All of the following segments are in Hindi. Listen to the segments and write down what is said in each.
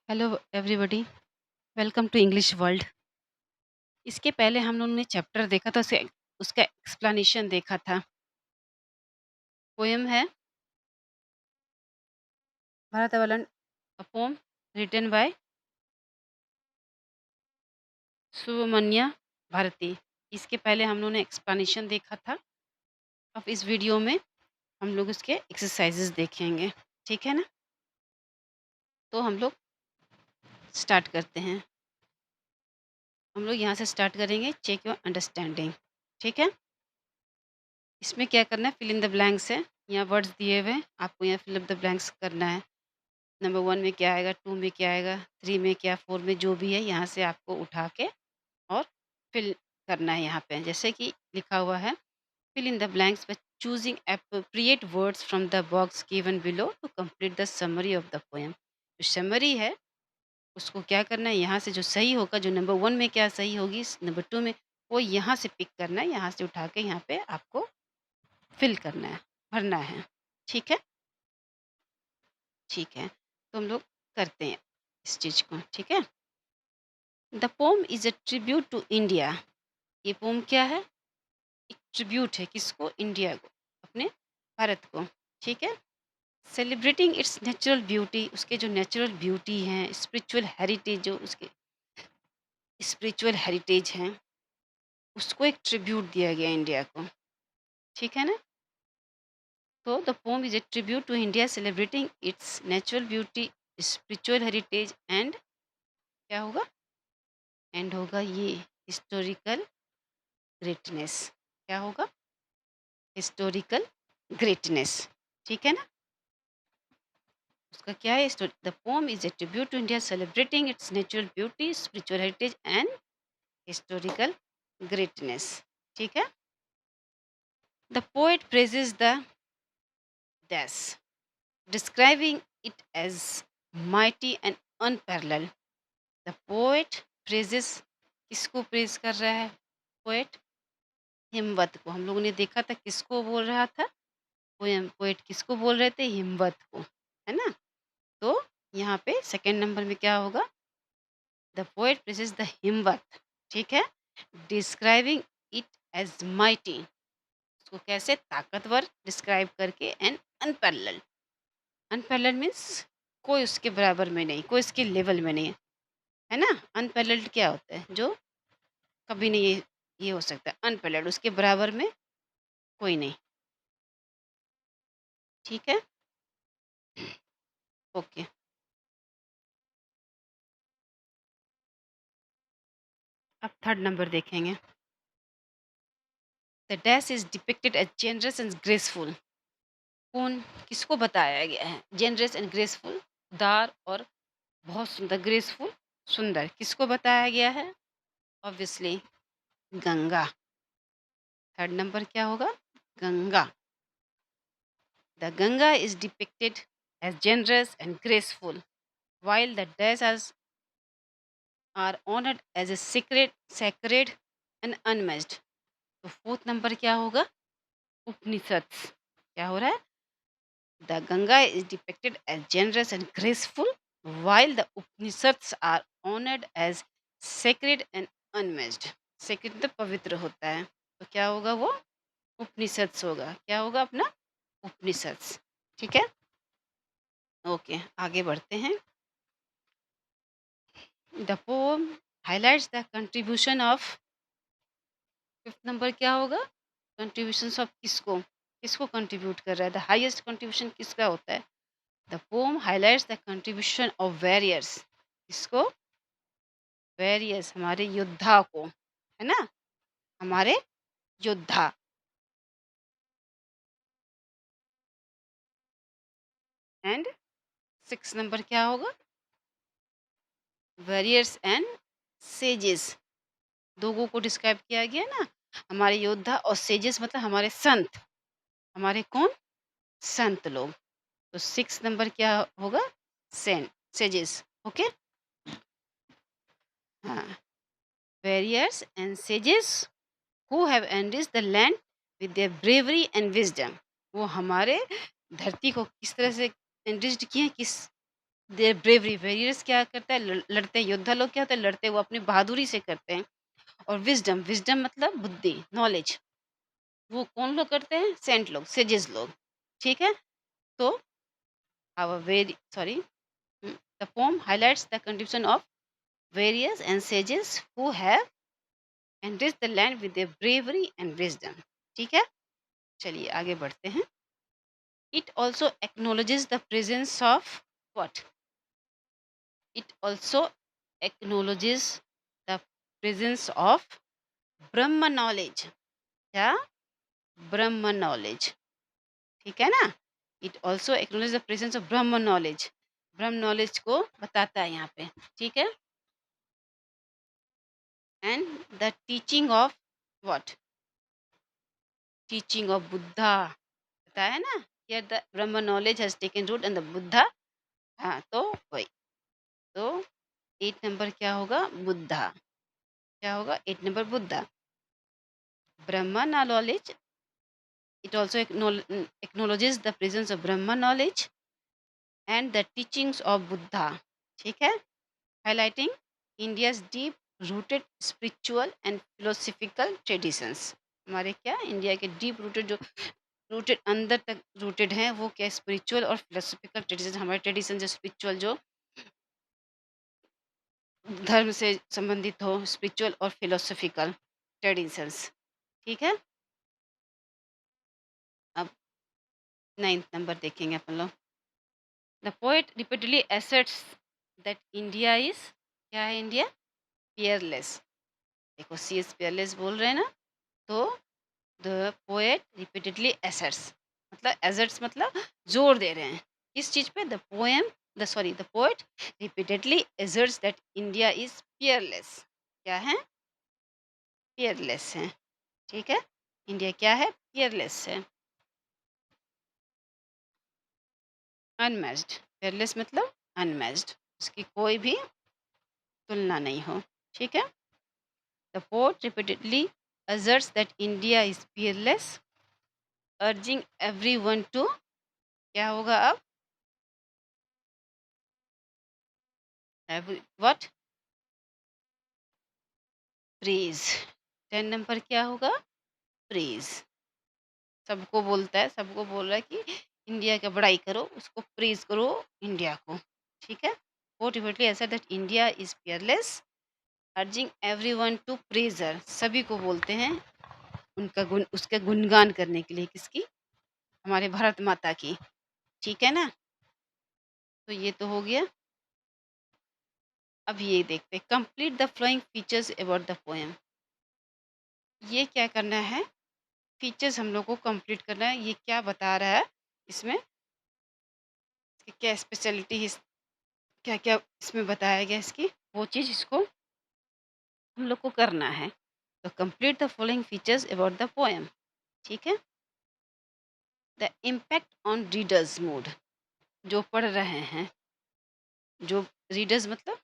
Hello everybody, welcome to English world. इसके पहले हम लोगों ने चैप्टर देखा था, उसे उसका एक्सप्लेनेशन देखा था। पोएम है भारतवलन, a poem written by Subramania Bharati. इसके पहले हम लोगों ने एक्सप्लेनेशन देखा था। अब इस वीडियो में हम लोग इसके एक्सरसाइजेस देखेंगे, ठीक है ना। तो हम लोग स्टार्ट करते हैं। हम लोग यहाँ से स्टार्ट करेंगे, चेक योर अंडरस्टैंडिंग, ठीक है। इसमें क्या करना है, फिल इन द ब्लैंक्स है। यहाँ वर्ड्स दिए हुए हैं, आपको यहाँ फिल इन द ब्लैंक्स करना है। नंबर 1 में क्या आएगा, 2 में क्या आएगा, 3 में क्या, 4 में जो भी है यहाँ से आपको उठा के और फिल करना है। यहाँ पे जैसे कि लिखा हुआ है, fill in the blanks by choosing appropriate words from the box given below to complete the summary of the poem. जो समरी है उसको क्या करना है, यहाँ से जो सही होगा, जो नंबर 1 में क्या सही होगी, नंबर 2 में, वो यहाँ से पिक करना है, यहाँ से उठा के यहाँ पे आपको फिल करना है, भरना है। ठीक है, ठीक है। तो हम लोग करते हैं इस चीज़ को, ठीक है। The poem is a tribute to India. ये पोम क्या है, एक ट्रिब्यूट है, किसको, इंडिया को, अपने भारत को, ठीक है। सेलिब्रेटिंग इट्स नेचुरल ब्यूटी, उसके जो नेचुरल ब्यूटी हैं, स्पिरिचुअल हेरिटेज, जो उसके स्पिरिचुअल हेरिटेज हैं, उसको एक ट्रिब्यूट दिया गया इंडिया को, ठीक है ना। तो the poem is a tribute to India celebrating its natural beauty, spiritual heritage and, क्या होगा, एंड होगा ये, हिस्टोरिकल ग्रेटनेस। क्या होगा, हिस्टोरिकल ग्रेटनेस, ठीक है ना। उसका क्या है, the poem is a tribute to India celebrating its natural beauty, spiritual heritage and historical greatness, ठीक है। The poet praises the dash, describing it as mighty and unparalleled. The poet praises, किसको प्रेज कर रहा है पोएट, हिमवत को। हम लोगों ने देखा था किसको बोल रहा था, पोएम, पोएट किसको बोल रहे थे, हिमवत को, है ना। तो यहाँ पे सेकंड नंबर में क्या होगा, द पोएट प्रेजेस द हिमवत, ठीक है, डिस्क्राइबिंग इट एज माइटी, उसको कैसे, ताकतवर डिस्क्राइब करके, एंड अनपैरेलल। अनपैरेलल मीन्स कोई उसके बराबर में नहीं, कोई उसके लेवल में नहीं, है ना। अनपैरेलल क्या होता है, जो कभी नहीं ये हो सकता, अनपैरेलल, उसके बराबर में कोई नहीं, ठीक है, ओके। अब थर्ड नंबर देखेंगे। The dash is depicted as generous and graceful. कौन, किसको बताया गया है, जेनरस एंड ग्रेसफुल, दार और बहुत सुंदर, ग्रेसफुल सुंदर, किसको बताया गया है, ऑब्वियसली गंगा। थर्ड नंबर क्या होगा, Ganga. The Ganga is depicted as generous and graceful while the dash are honored as a sacred and unmatched। तो फोर्थ नंबर क्या होगा, उपनिषद। क्या हो रहा है, the Ganga is depicted as generous and graceful while the Upanishads are honored as sacred and unmatched। sacred तो पवित्र होता है, तो क्या होगा वो, उपनिषद होगा। क्या होगा अपना, उपनिषद, ठीक है, ओके। आगे बढ़ते हैं। The pome highlights the contribution of, fifth number क्या होगा, कंट्रीब्यूशन ऑफ किसको, किसको कंट्रीब्यूट कर रहा है, द हाईएस्ट कंट्रीब्यूशन किसका होता है। The pome highlights the contribution of warriors, किसको, वेरियस, हमारे योद्धा को, है ना, हमारे योद्धा। एंड सिक्स नंबर क्या होगा, वेरियर्स एंड सेजेस, दोगों को डिस्क्राइब किया गया ना, हमारे योद्धा और सेजेस मतलब हमारे संत, हमारे कौन, संत लोग। तो सिक्स नंबर क्या होगा, सेजेस, ओके, हाँ। Warriors and sages who have enriched the land with their bravery and wisdom। वो हमारे धरती को किस तरह से enriched किए हैं, किस देयर ब्रेवरी, वॉरियर्स क्या करता है, लड़ते हैं, योद्धा लोग क्या होते हैं, लड़ते हैं, वो अपनी बहादुरी से करते हैं। और विज़डम, विज़डम मतलब बुद्धि, नॉलेज, वो कौन लोग करते हैं, सेंट लोग, सेजेस लोग, ठीक है? तो our very sorry the poem highlights the contribution of warriors and sages who have enriched the land with their bravery and wisdom, ठीक है? चलिए आगे बढ़ते हैं। It also acknowledges the presence of what? It also acknowledges the presence of Brahma knowledge. क्या? Brahma knowledge. ठीक है ना? It also acknowledges the presence of Brahma knowledge. Brahma knowledge को बताता है यहाँ पे, ठीक है? And the teaching of what? Teaching of Buddha, बताया ना? Here the Brahma knowledge has taken root and the Buddha, हाँ तो वही, तो 8 नंबर क्या होगा? बुद्धा। क्या होगा? 8 number Buddha. Brahma knowledge, it also acknowledges the presence of Brahma knowledge and the teachings of Buddha. ठीक है? Highlighting India's deep rooted spiritual and philosophical traditions. हमारे क्या इंडिया के डीप रूटेड जो रूटेड अंदर तक रूटेड हैं वो क्या स्पिरिचुअल और फिलोसफिकल ट्रेडिशन, हमारे ट्रेडिशन जो स्पिरिचुअल जो धर्म से संबंधित हो, स्पिरिचुअल और फिलोसफिकल ट्रेडिशंस, ठीक है? अब 9th नंबर देखेंगे अपन लोग। The poet repeatedly asserts that India is, क्या है इंडिया? पियरलेस। देखो सी इज पियरलेस बोल रहे हैं ना, तो द पोएट रिपीटेडली asserts, मतलब asserts मतलब जोर दे रहे हैं किस चीज पे? The poem, the poet repeatedly asserts that India is Peerless. क्या है? पियरलेस है, ठीक है? इंडिया क्या है? पियरलेस है, अनमैच्ड। पियरलेस मतलब अनमैच्ड, उसकी कोई भी तुलना नहीं हो, ठीक है? The poet repeatedly asserts that India is fearless, urging everyone to, क्या होगा अब? What? Praise. 10 नंबर क्या होगा? प्रेज। सबको बोलता है, सबको बोल रहा है कि इंडिया का बड़ाई करो, उसको प्रेज करो इंडिया को, ठीक है? Poet repeatedly asserts that India is fearless, urging everyone to praise her. सभी को बोलते हैं उनका गुण, उसका गुणगान करने के लिए, किसकी? हमारे भारत माता की, ठीक है ना? तो ये तो हो गया। अब ये देखते हैं, complete the flowing features about the poem. ये क्या करना है? फीचर्स हम लोग को कंप्लीट करना है। ये क्या बता रहा है इसमें? इसकी क्या स्पेशलिटी है, क्या क्या इसमें बताया गया इसकी, वो चीज़ इसको हम लोग को करना है। तो complete the following features about the poem, ठीक है? The impact on readers mood, जो पढ़ रहे हैं, जो रीडर्स मतलब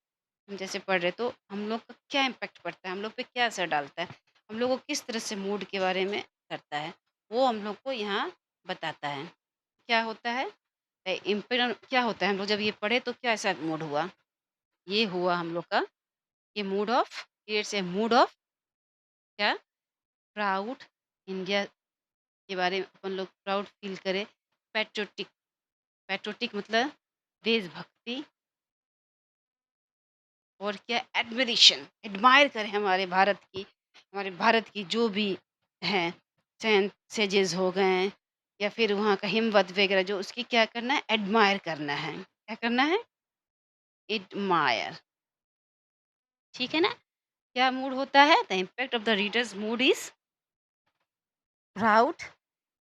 हम जैसे पढ़ रहे, तो हम लोग का क्या इम्पैक्ट पड़ता है, हम लोग पे क्या असर डालता है, हम लोग को किस तरह से मूड के बारे में करता है, वो हम लोग को यहाँ बताता है। क्या होता है? इम्पेक्ट क्या होता है, हम लोग जब ये पढ़े तो क्या ऐसा मूड हुआ? ये हुआ हम लोग का, ये mood off, creates a mood off, क्या? प्राउड, इंडिया के बारे में अपन लोग प्राउड फील करें। पैट्रियोटिक, पैट्रियोटिक मतलब देशभक्ति, और क्या? एडमिरेशन, एडमायर करें हमारे भारत की, हमारे भारत की जो भी हैं, सेंट सेजेस हो गए या फिर वहाँ का हिमवत वगैरह, जो उसकी क्या करना है? एडमायर करना है। क्या करना है? एडमायर, ठीक है ना? क्या मूड होता है? The impact of the readers mood is proud,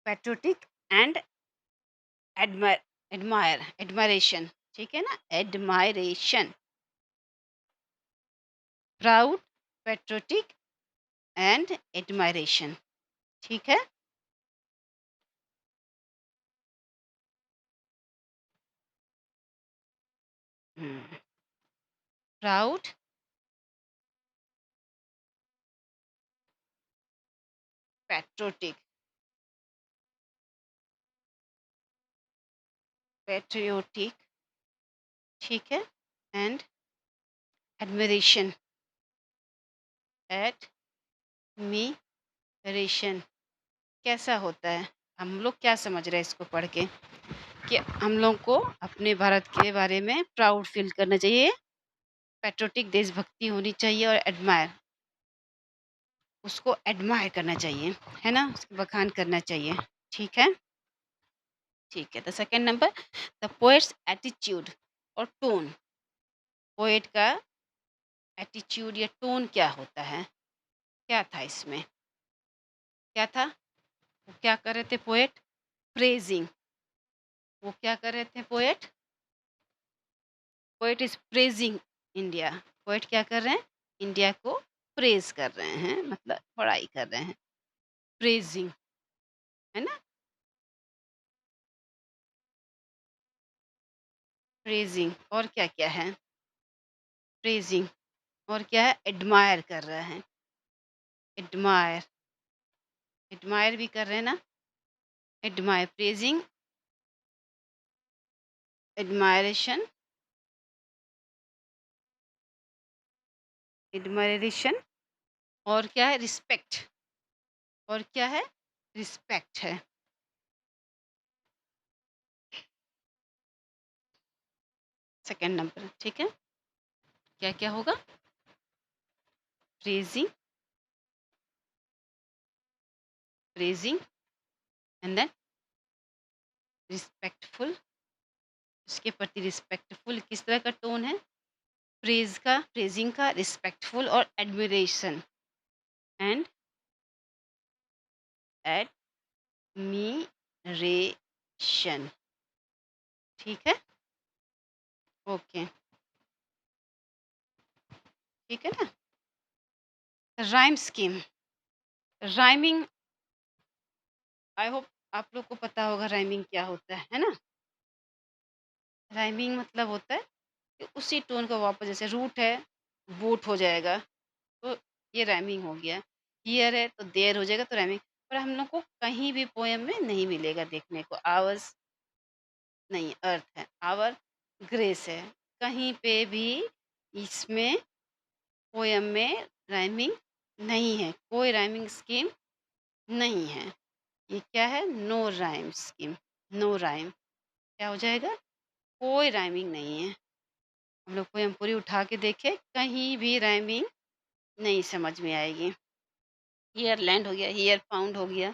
patriotic and admire, admire, admiration, ठीक है ना? Admiration, proud, patriotic and admiration, ठीक है? प्राउड, पैट्रियोटिक, पैट्रियोटिक ठीक है। एंड एडमिरेशन, एडमिरेशन कैसा होता है? हम लोग क्या समझ रहे हैं इसको पढ़ के? कि हम लोग को अपने भारत के बारे में प्राउड फील करना चाहिए, पैट्रियोटिक देशभक्ति होनी चाहिए और उसको एडमायर करना चाहिए, है ना? उसकी बखान करना चाहिए, ठीक है? ठीक है, तो second number, the poets attitude और टोन। पोएट का एटीट्यूड या टोन क्या होता है? क्या था इसमें? क्या था? वो क्या कर रहे थे पोएट? प्रेज़िंग। वो क्या कर रहे थे poet? Poet is प्रेज़िंग India. Poet क्या कर रहे हैं? इंडिया को प्रेज़ कर रहे हैं, मतलब बड़ाई कर रहे हैं। प्रेज़िंग, है ना? प्रेज़िंग और क्या-क्या है? प्रेज़िंग और क्या है? एडमायर कर रहे हैं। एडमायर, एडमायर भी कर रहे हैं ना? एडमायर, प्रेज़िंग, एडमायरेशन, एडमायरेशन और क्या है? रिस्पेक्ट। और क्या है? रिस्पेक्ट है। सेकंड नंबर, ठीक है? क्या-क्या होगा? Praising, praising and then respectful, उसके प्रति रिस्पेक्टफुल किस तरह का टोन है? प्रेज़ का, प्रेज़िंग का, रिस्पेक्टफुल और एडमिरेशन एंड एडमिरेशन, ठीक है? ओके, ठीक है ना? Rhyme scheme, rhyming, I hope आप लोग को पता होगा राइमिंग क्या होता है ना? राइमिंग मतलब होता है कि उसी टोन का वापस, जैसे रूट है, बूट हो जाएगा, तो ये राइमिंग हो गया। हियर है तो देयर हो जाएगा, तो राइमिंग। पर हम लोग को कहीं भी पोएम में नहीं मिलेगा देखने को। आवर्स नहीं, अर्थ है, आवर ग्रेस है। कहीं पे भी इसमें पोएम में राइमिंग नहीं है, कोई राइमिंग स्कीम नहीं है। ये क्या है? No rhyme scheme, no rhyme. क्या हो जाएगा? कोई राइमिंग नहीं है। हम लोग पोएम पूरी उठा के देखें, कहीं भी राइमिंग नहीं समझ में आएगी। हियर लैंड हो गया, हियर फाउंड हो गया,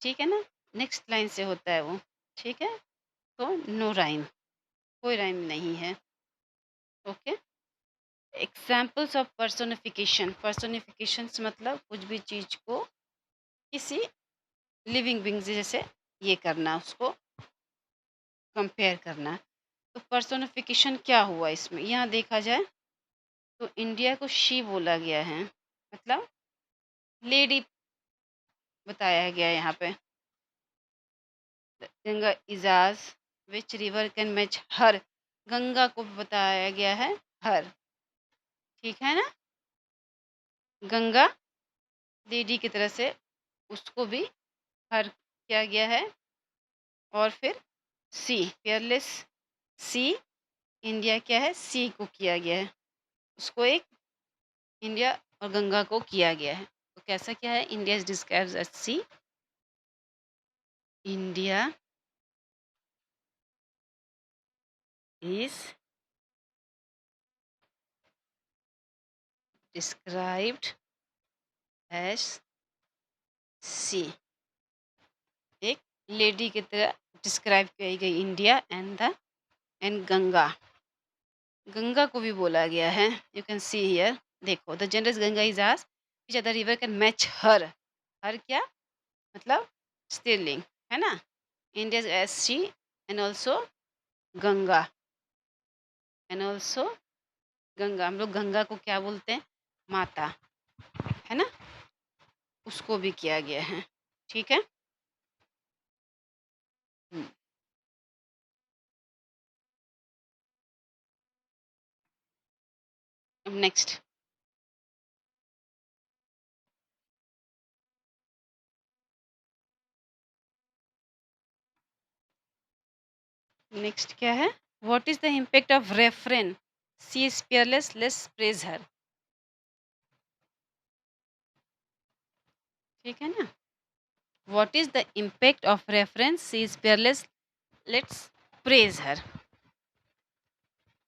ठीक है ना? नेक्स्ट लाइन से होता है वो, ठीक है? तो नो राइम, कोई राइम नहीं है, ओके? एग्ज़ाम्पल्स ऑफ पर्सोनिफिकेशन, पर्सोनिफिकेशंस मतलब कुछ भी चीज़ को किसी लिविंग बीइंग से जैसे ये करना, उसको कंपेयर करना। तो पर्सोनिफिकेशन क्या हुआ इसमें? यहाँ देखा जाए तो इंडिया को शी बोला गया है, मतलब लेडी बताया गया है यहाँ पे। गंगा इज़ाज, which river can match her, Ganga को भी बताया गया है हर, ठीक है ना? गंगा लेडी की तरह से उसको भी हर किया गया है। और फिर सी, फेयरलेस सी, इंडिया क्या है? सी को किया गया है। उसको एक इंडिया और गंगा को किया गया है। तो कैसा क्या है? India is described as she, India is described as she, एक लेडी की तरह डिस्क्राइब की गई इंडिया एंड गंगा। गंगा को भी बोला गया है, यू कैन सी हियर, देखो the generous Ganga is asked which other river can match her. Her क्या? मतलब स्त्रीलिंग, है ना? India is as she and also Ganga, and also Ganga. हम लोग गंगा को क्या बोलते हैं? माता, है ना? उसको भी किया गया है, ठीक है? हुँ, अब नेक्स्ट, नेक्स्ट क्या है? What is the impact of reference? She is peerless, let's praise her. ठीक है ना? What is the impact of reference? She is peerless, let's praise her.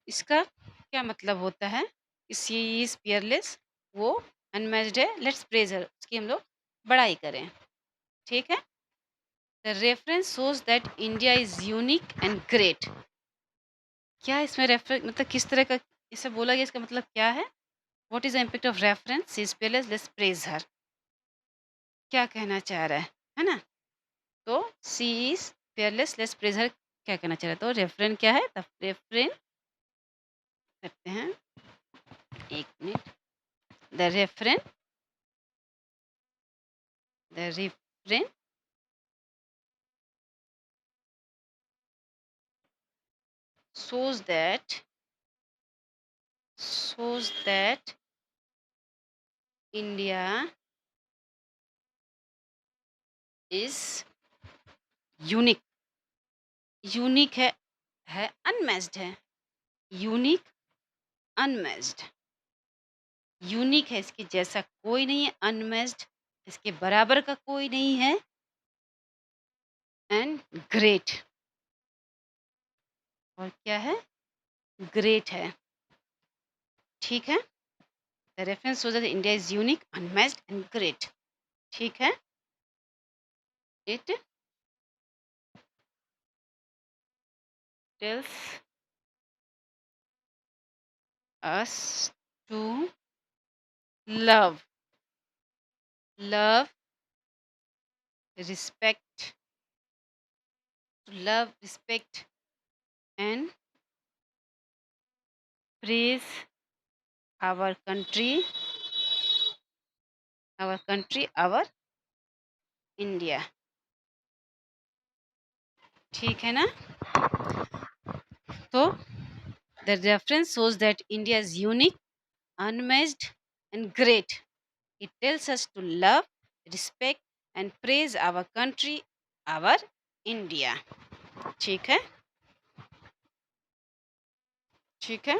इसका क्या मतलब होता है? सी इज पेयरलेस, वो अनमैच्ड है, लेट्स प्रेज हर, उसकी हम लोग बड़ाई करें। ठीक है? The reference shows that India is unique and great. क्या इसमें रेफरेंस मतलब किस तरह का इसे बोला गया, इसका मतलब क्या है? What is the impact of reference? She is peerless, let's praise her. क्या कहना चाह रहा है ना? तो she is peerless, let's praise her क्या कहना चाह रहा है? तो रेफरेंस क्या है? द रेफरेंस करते हैं, एक minute. The reference, the reference shows that India is unique. Unique है अनमैच्ड है। Unique, unmatched. यूनिक है, इसके जैसा कोई नहीं है। अनमैच्ड, इसके बराबर का कोई नहीं है। एंड ग्रेट, और क्या है? ग्रेट है। ठीक है? The reference shows that India is unique, unmatched and great. ठीक है? It tells us to love, love, respect, to love, respect, and praise our country, our India। ठीक है ना? तो the reference shows that India is unique, unmatched, and great। It tells us to love, respect, and praise our country, our India। ठीक है? ठीक है?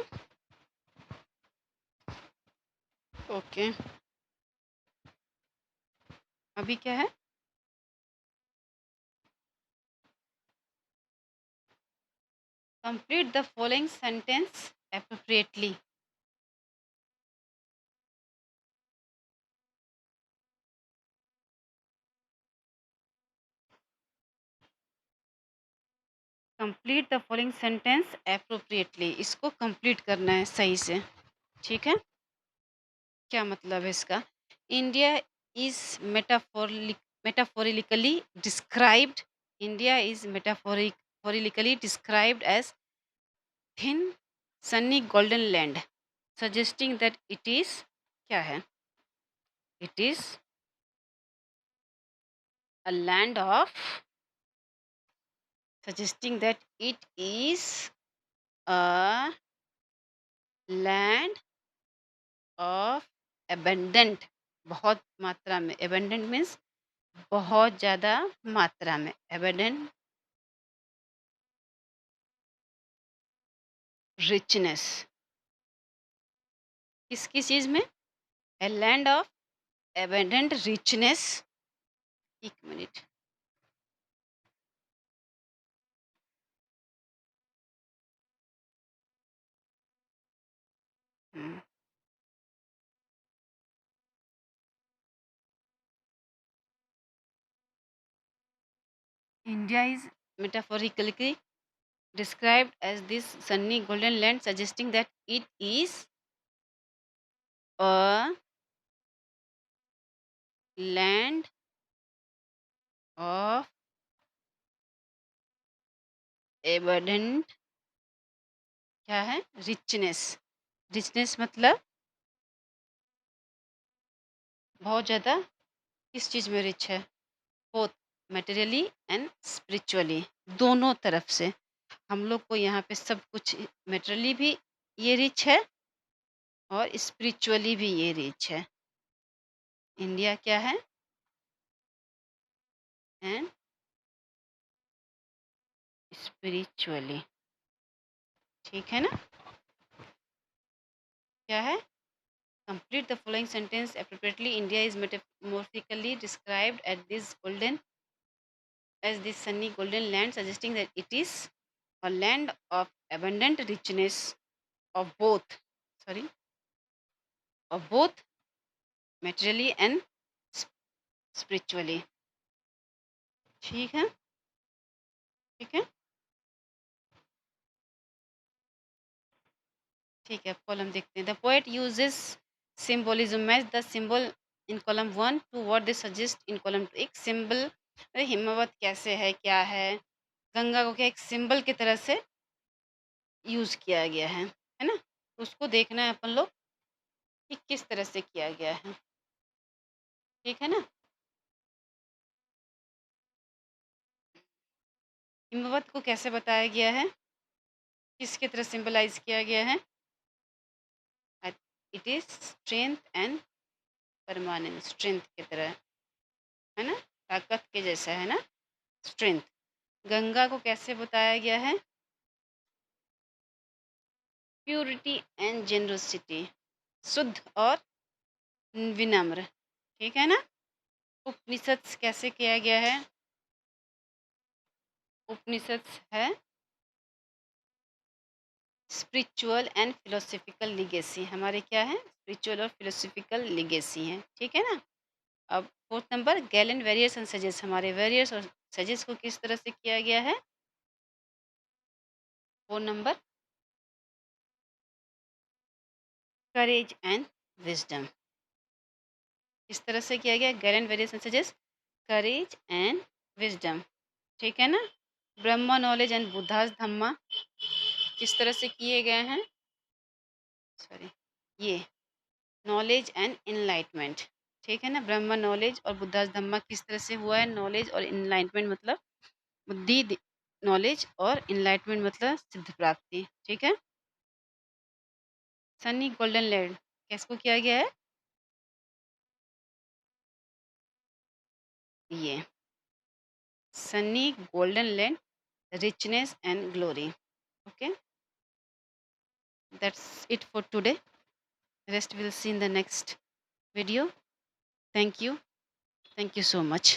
ओके। अभी क्या है? Complete the following sentence appropriately। Complete the following sentence appropriately, इसको कंप्लीट करना है सही से। ठीक है? क्या मतलब है इसका? India is metaphorically described, India is metaphorically described as thin sunny golden land, suggesting that it is, क्या है? It is a land of, suggesting that it is a land of abundant, बहुत मात्रा में। abundant मीन्स बहुत ज़्यादा मात्रा में। abundant richness, किसकी चीज़ में? a land of abundant richness। एक minute. India is metaphorically described as this sunny golden land, suggesting that it is a land of abundant, क्या है? रिचनेस। रिचनेस मतलब बहुत ज़्यादा किस चीज़ में रिच है? बोथ मटेरियली एंड स्पिरिचुअली, दोनों तरफ से। हम लोग को यहाँ पे सब कुछ, मटेरियली भी ये रिच है और स्पिरिचुअली भी ये रिच है। इंडिया क्या है? And spiritually. ठीक है ना? क्या है? Complete the following sentence appropriately. India is metamorphically described as this sunny golden land, suggesting that it is a land of abundant richness of both, sorry, of both materially and spiritually. ठीक है? ठीक है? ठीक है, कॉलम देखते हैं। The poet uses symbolism, match the symbol in column 1 to what they suggest in column 2। एक सिंबल, अरे हिमवत कैसे है, क्या है, गंगा को क्या एक सिंबल की तरह से यूज किया गया है ना? उसको देखना है अपन लोग कि किस तरह से किया गया है। ठीक है ना? हिमवत को कैसे बताया गया है, किसकी तरह सिंबलाइज किया गया है? It is strength and permanence, strength की तरह, है ना? ताकत के जैसा, है ना? स्ट्रेंथ। गंगा को कैसे बताया गया है? प्योरिटी एंड जेनरोसिटी, शुद्ध और विनम्र। ठीक है ना? उपनिषद कैसे किया गया है? उपनिषद है स्पिरिचुअल एंड फिलोसफिकल लिगेसी। हमारे क्या है? स्पिरिचुअल और फिलोसफिकल लिगेसी हैं। ठीक है ना? अब fourth number, gallant warriors and sages. हमारे वेरियर्स और सजेस को किस तरह से किया गया है? 4 नंबर, करेज एंड विजडम। किस तरह से किया गया? Gallant warriors and sages, courage and wisdom. ठीक है ना? ब्रह्मा नॉलेज एंड बुद्धास धम्मा किस तरह से किए गए हैं? सॉरी, ये नॉलेज एंड इनलाइटमेंट। ठीक है ना? ब्रह्मा नॉलेज और बुद्धास धम्मा किस तरह से हुआ है? नॉलेज और इनलाइटमेंट मतलब बुद्धि, नॉलेज और इनलाइटमेंट मतलब सिद्ध प्राप्ति। ठीक है? सनी गोल्डन लैंड किसको किया गया है? ये Sunny golden land, richness and glory. Okay, that's it for today. Rest we'll see in the next video. Thank you. Thank you so much.